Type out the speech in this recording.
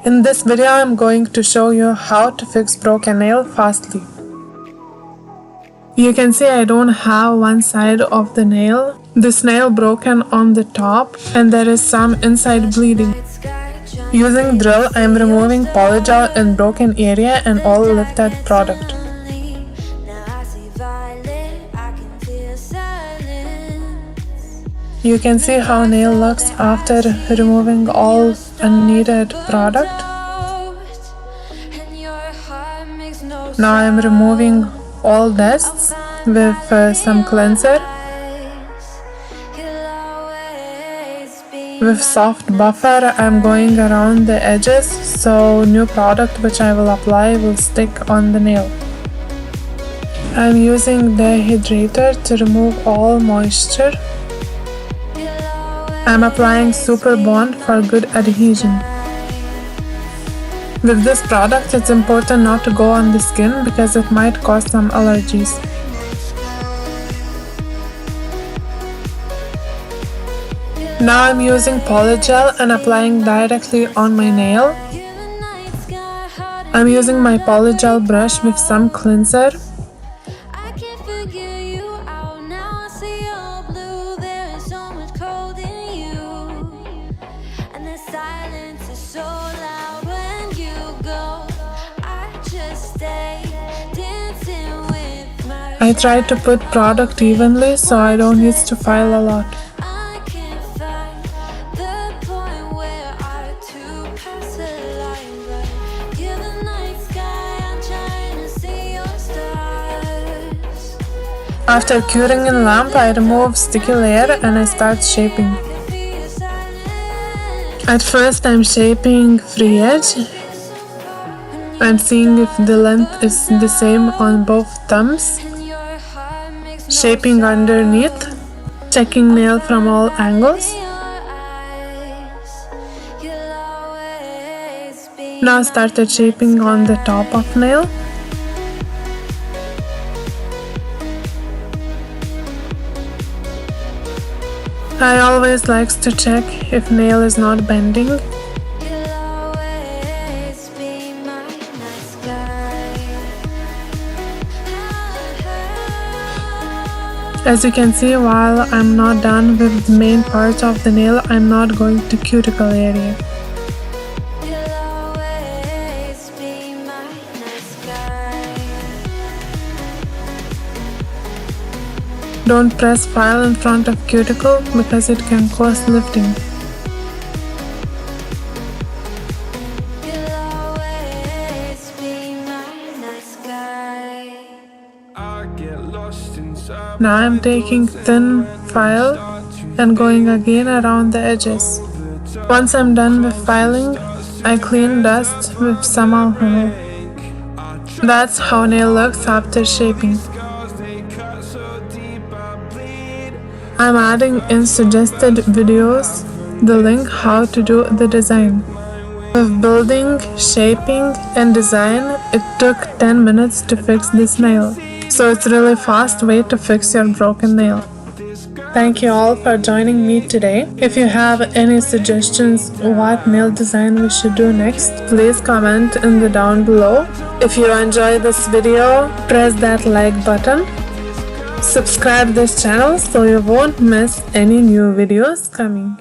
In this video, I'm going to show you how to fix broken nail fastly. You can see I don't have one side of the nail. This nail broken on the top and there is some inside bleeding. Using drill, I am removing polygel in broken area and all lifted product. You can see how nail looks after removing all unneeded product. Now I am removing all dusts with some cleanser. With soft buffer, I am going around the edges so new product which I will apply will stick on the nail. I am using the hydrator to remove all moisture. I am applying Super Bond for good adhesion. With this product, it's important not to go on the skin because it might cause some allergies. Now I'm using polygel and applying directly on my nail. I'm using my polygel brush with some cleanser. I try to put product evenly so I don't need to file a lot. After curing in lamp, I remove sticky layer and I start shaping. At first I'm shaping free edge. I'm seeing if the length is the same on both thumbs. Shaping underneath, checking nail from all angles. Now started shaping on the top of nail. I always like to check if nail is not bending. As you can see, while I'm not done with the main parts of the nail, I'm not going to cuticle area. Don't press file in front of cuticle because it can cause lifting. Now I'm taking thin file and going again around the edges. Once I'm done with filing, I clean dust with some alcohol. That's how nail looks after shaping. I'm adding in suggested videos the link how to do the design. With building, shaping and design, it took 10 minutes to fix this nail. So it's really fast way to fix your broken nail. Thank you all for joining me today. If you have any suggestions what nail design we should do next, please comment in the down below. If you enjoy this video, press that like button. Subscribe this channel so you won't miss any new videos coming.